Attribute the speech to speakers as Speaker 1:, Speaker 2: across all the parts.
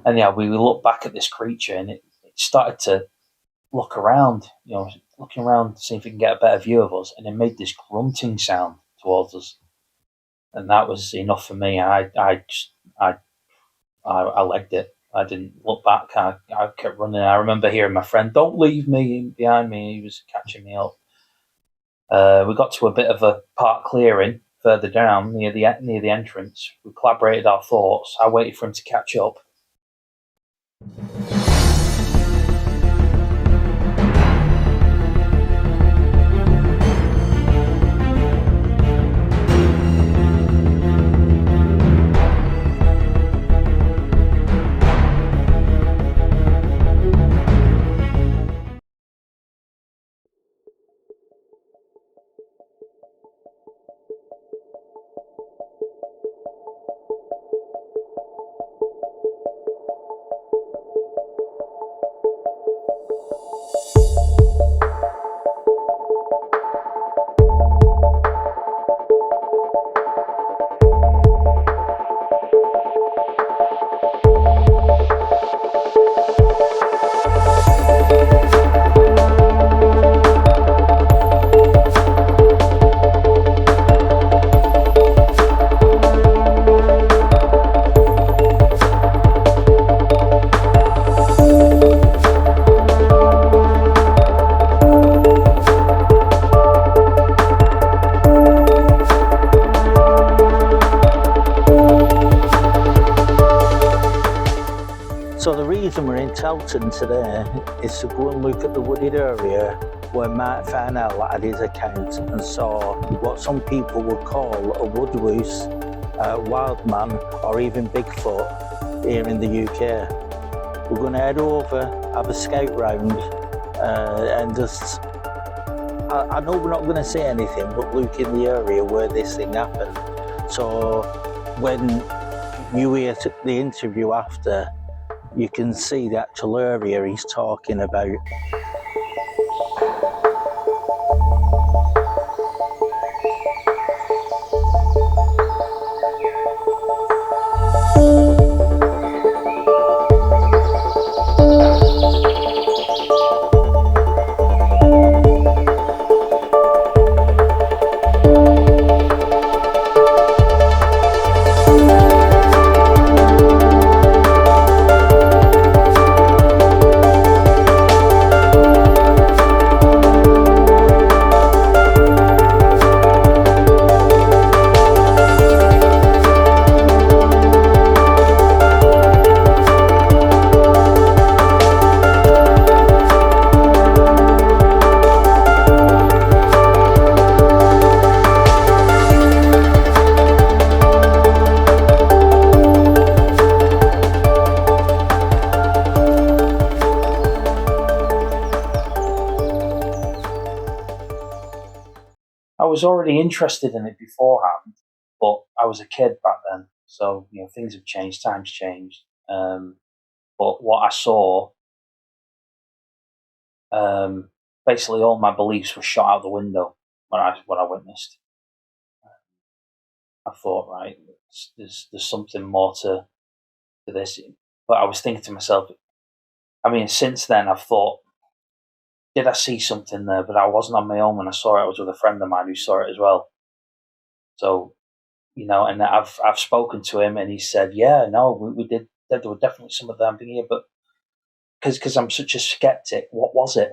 Speaker 1: And yeah, we looked back at this creature, and it started to look around, looking around to see if it can get a better view of us, and it made this grunting sound towards us, and that was enough for me. I legged it. I didn't look back. I kept running. I remember hearing my friend, "Don't leave me!" behind me. He was catching me up. We got to a bit of a park clearing further down near the entrance. We collaborated our thoughts. I waited for him to catch up.
Speaker 2: So the reason we're in Tarleton today is to go and look at the wooded area where Mark Farnell had his account and saw what some people would call a woodlouse, wild man, or even Bigfoot here in the UK. We're going to head over, have a scout round, and just, I know we're not going to say anything, but look in the area where this thing happened. So when you hear the interview after, you can see the actual area he's talking about.
Speaker 1: I was already interested in it beforehand, but I was a kid back then, so things have changed, times changed. But what I saw, basically, all my beliefs were shot out the window when I witnessed. I thought, right, there's something more to this, but I was thinking to myself. I mean, since then, I've thought, did I see something there? But I wasn't on my own when I saw it. I was with a friend of mine who saw it as well. So, and I've spoken to him, and he said, yeah, no, we did. There were definitely some of them here, but because I'm such a skeptic, what was it?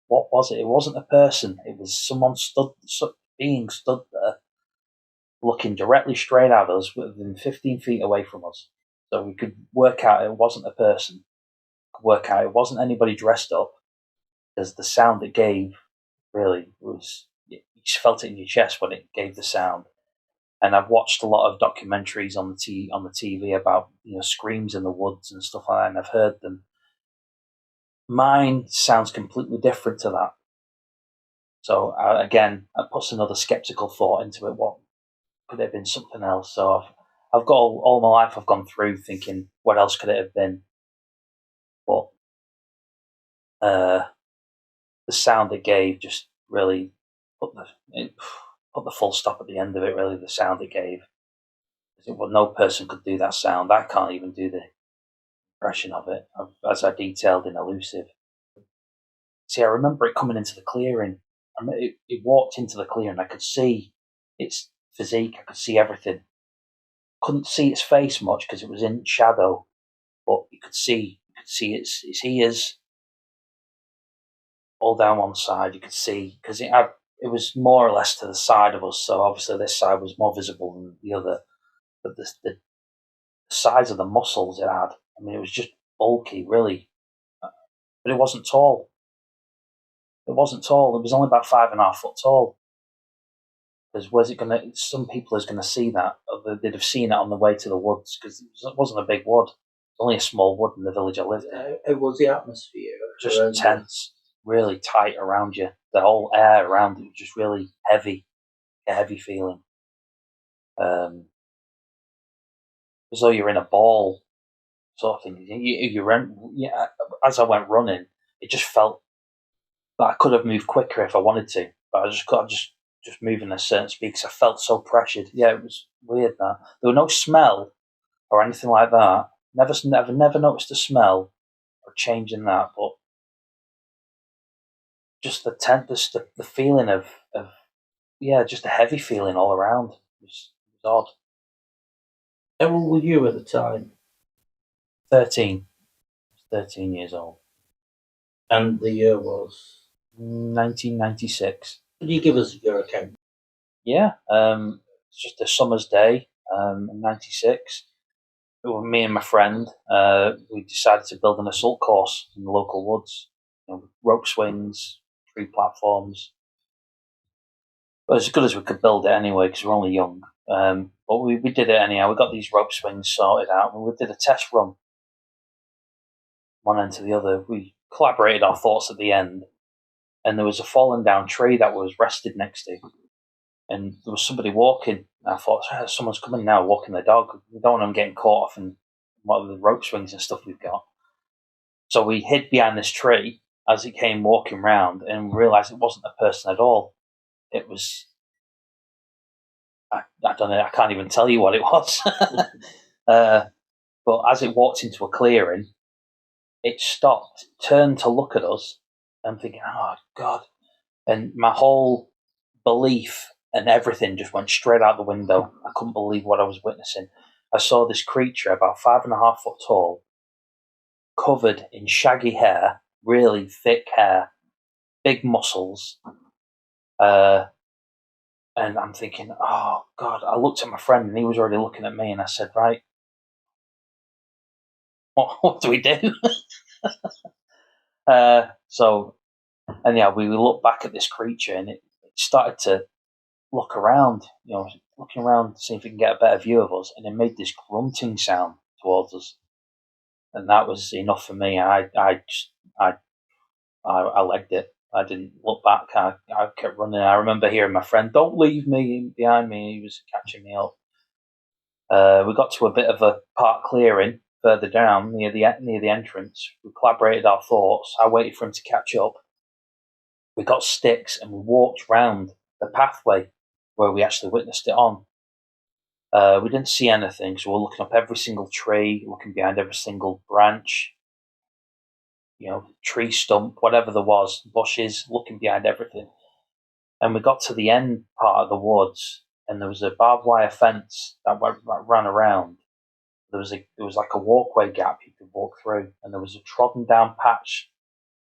Speaker 1: What was it? It wasn't a person. It was someone being stood there, looking directly straight at us, within 15 feet away from us. So we could work out it wasn't a person. Work out it wasn't anybody dressed up, because the sound it gave really was, you just felt it in your chest when it gave the sound. And I've watched a lot of documentaries on the TV about screams in the woods and stuff like that, and I've heard them. Mine sounds completely different to that. So again, it puts another skeptical thought into it. What could it have been? Something else? So I've got all my life I've gone through thinking, what else could it have been? But the sound it gave just really put the full stop at the end of it. Really, the sound it gave. Well, no person could do that sound. I can't even do impression of it, as I detailed in Elusive. See, I remember it coming into the clearing. It walked into the clearing. I could see its physique. I could see everything. Couldn't see its face much because it was in shadow, but you could see its ears all down one side. You could see because it was more or less to the side of us, so obviously this side was more visible than the other. But the size of the muscles it had, I mean, it was just bulky, really. But it wasn't tall. It wasn't tall. It was only about 5.5 foot tall. Because where's it going to? Some people is going to see that. Or they'd have seen it on the way to the woods because it wasn't a big wood. It was only a small wood in the village I lived in.
Speaker 2: It was the atmosphere.
Speaker 1: Just tense, really tight around you. The whole air around it was just really heavy, a heavy feeling. As though you're in a ball, sort of thing. As I went running, it just felt that I could have moved quicker if I wanted to, but I just moving at a certain speed because I felt so pressured. Yeah, it was weird that there was no smell or anything like that. Never noticed a smell or change in that, but just the feeling of just a heavy feeling all around. It was odd.
Speaker 2: How old were you at the time?
Speaker 1: 13. 13 years old.
Speaker 2: And the year was?
Speaker 1: 1996.
Speaker 2: Could you give us your account?
Speaker 1: Yeah, it's just a summer's day in 96. Me and my friend, we decided to build an assault course in the local woods. Rope swings, tree platforms. Well, as good as we could build it anyway, because we're only young. But we did it anyhow. We got these rope swings sorted out, and we did a test run, one end to the other. We collaborated our thoughts at the end, and there was a fallen down tree that was rested next to, and there was somebody walking. And I thought, someone's coming now, walking their dog. We don't want them getting caught off in what the rope swings and stuff we've got. So we hid behind this tree as it came walking round, and realised it wasn't a person at all. It was, I don't know, I can't even tell you what it was. But as it walked into a clearing, it stopped, turned to look at us. I'm thinking, oh God. And my whole belief and everything just went straight out the window. I couldn't believe what I was witnessing. I saw this creature about 5.5 foot tall, covered in shaggy hair, really thick hair, big muscles. And I'm thinking, oh God, I looked at my friend and he was already looking at me, and I said, right, what do we do? So anyhow, we looked back at this creature, and it started to look around, looking around to see if it can get a better view of us, and it made this grunting sound towards us. And that was enough for me. I legged it. I didn't look back. I kept running. I remember hearing my friend, "Don't leave me," behind me. He was catching me up. We got to a bit of a park clearing further down near the entrance. We collaborated our thoughts. I waited for him to catch up. We got sticks and we walked round the pathway where we actually witnessed it on. We didn't see anything, so we're looking up every single tree, looking behind every single branch, tree stump, whatever there was, bushes, looking behind everything. And we got to the end part of the woods, and there was a barbed wire fence that ran around. There was like a walkway gap you could walk through, and there was a trodden down patch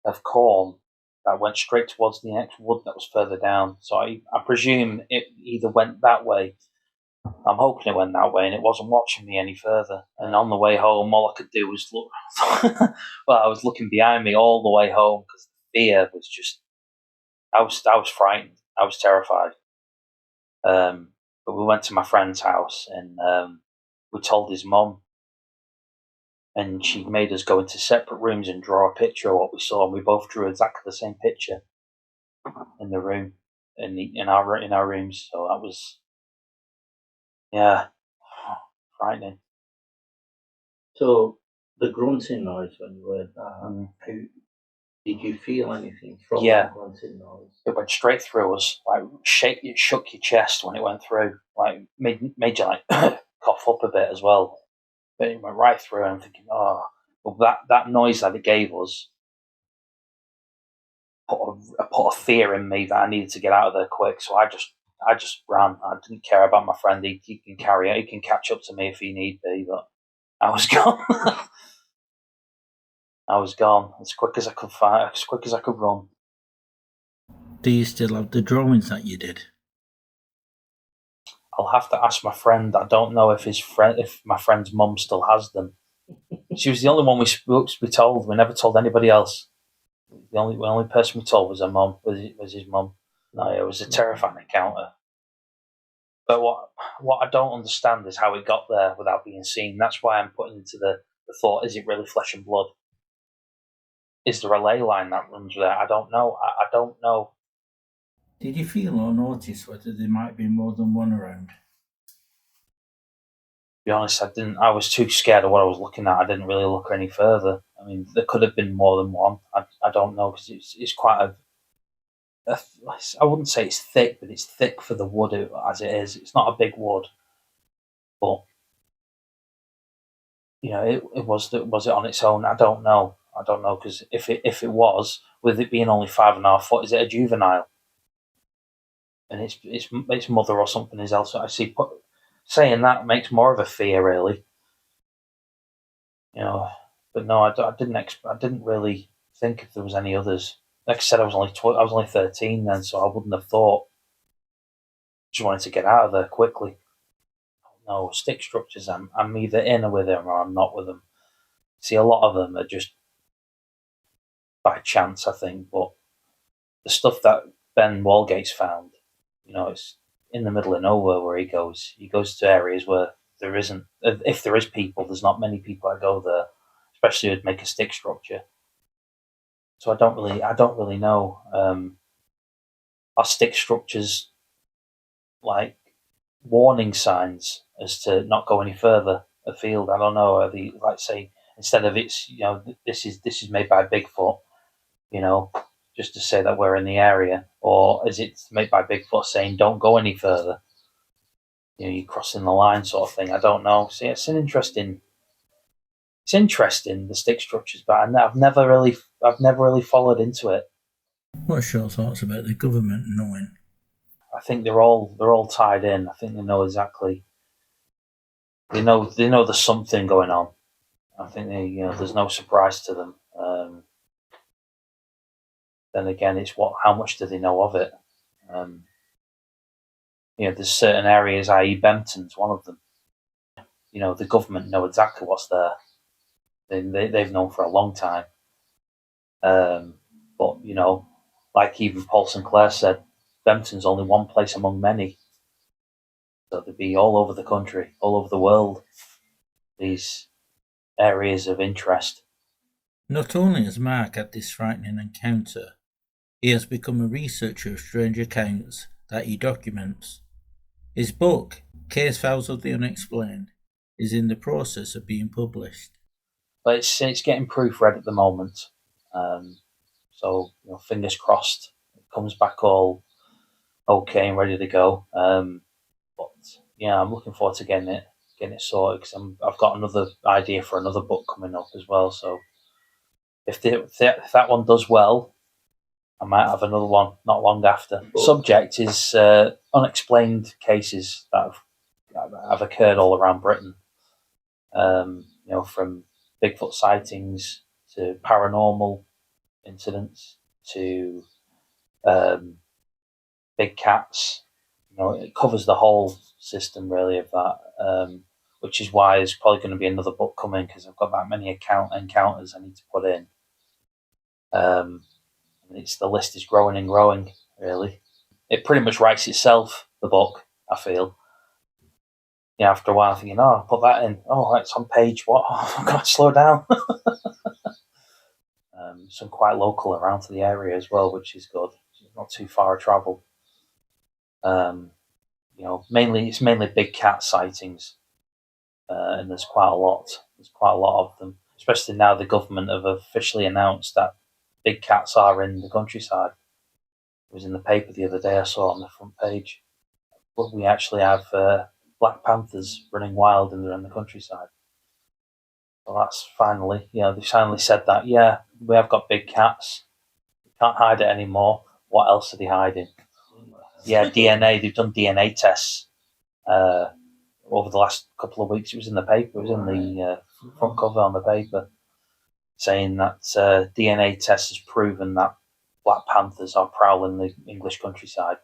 Speaker 1: of corn that went straight towards the next wood that was further down. So I presume it either went that way. I'm hoping it went that way, and it wasn't watching me any further. And on the way home, all I could do was look. Well, I was looking behind me all the way home because the fear was just. I was frightened. I was terrified. But we went to my friend's house, and we told his mum, and she made us go into separate rooms and draw a picture of what we saw, and we both drew exactly the same picture in the room, in our rooms. So that was, frightening.
Speaker 2: So the grunting noise when you heard that, how did you feel anything from the grunting noise?
Speaker 1: It went straight through us, like it shook your chest when it went through, like made you like cough up a bit as well. But it went right through, and I'm thinking, oh, But that noise that it gave us put a fear in me that I needed to get out of there quick. So I just ran. I didn't care about my friend. He can carry it. He can catch up to me if he need be. But I was gone. I was gone as quick as I could fight, as quick as I could run.
Speaker 2: Do you still have the drawings that you did?
Speaker 1: I'll have to ask my friend. I don't know if my friend's mum still has them. She was the only one we told. We never told anybody else. The only person we told was her mum. Was his mum. No, it was a terrifying encounter. But what I don't understand is how it got there without being seen. That's why I'm putting into the thought: is it really flesh and blood? Is there a ley line that runs there? I don't know. I don't know.
Speaker 2: Did you feel or notice whether there might be more than one around?
Speaker 1: To be honest, I didn't. I was too scared of what I was looking at. I didn't really look any further. I mean, there could have been more than one. I don't know because it's quite I wouldn't say it's thick, but it's thick for the wood as it is. It's not a big wood, but was it on its own? I don't know. Because if it was, with it being only 5.5 foot, is it a juvenile? And its mother or something is else. I see. Saying that makes more of a fear, really. But no, I didn't really think if there was any others. Like I said, I was only 13 then, so I wouldn't have thought. Just wanted to get out of there quickly. No, stick structures. I'm either in with them or I'm not with them. See, a lot of them are just by chance, I think. But the stuff that Ben Walgate's found, it's in the middle of nowhere where he goes. He goes to areas where there isn't. If there is people, there's not many people that go there, especially who'd make a stick structure. So I don't really know. Are stick structures like warning signs as to not go any further afield? I don't know. Are they, like, say, instead of it's this is made by Bigfoot, just to say that we're in the area, or is it made by Bigfoot saying don't go any further? You're crossing the line, sort of thing. I don't know. See, it's interesting, the stick structures, but I've never really followed into it.
Speaker 2: What's your thoughts about the government knowing?
Speaker 1: I think they're all tied in. I think they know exactly. They know there's something going on. I think there's no surprise to them. Then again, it's how much do they know of it? There's certain areas, i.e. Bempton's one of them. The government know exactly what's there. They've known for a long time. But like even Paul Sinclair said, Bempton's only one place among many. So they'd be all over the country, all over the world, these areas of interest.
Speaker 2: Not only has Mark had this frightening encounter, he has become a researcher of strange accounts that he documents. His book, Case Files of the Unexplained, is in the process of being published.
Speaker 1: But it's getting proofread at the moment. So fingers crossed it comes back all okay and ready to go. But yeah, I'm looking forward to getting it sorted because I've got another idea for another book coming up as well. So if that one does well, I might have another one not long after. Subject is unexplained cases that have occurred all around Britain. From Bigfoot sightings to paranormal incidents to big cats. It covers the whole system really of that, which is why there's probably going to be another book coming because I've got that many encounters I need to put in. The list is growing and growing, really. It pretty much writes itself, the book, I feel. After a while, I'm thinking, I'll put that in. Oh, it's on page what? Oh, I've got to slow down. Some quite local around to the area as well, which is good. It's not too far a travel. It's mainly big cat sightings, and there's quite a lot. There's quite a lot of them, especially now the government have officially announced that big cats are in the countryside. It was in the paper the other day. I saw on the front page. But we actually have Black Panthers running wild in the countryside. Well, that's finally, they finally said that, yeah, we have got big cats. We can't hide it anymore. What else are they hiding? Yeah, DNA. They've done DNA tests over the last couple of weeks. It was in the paper. It was in the front cover on the paper, saying that DNA test has proven that black panthers are prowling the English countryside.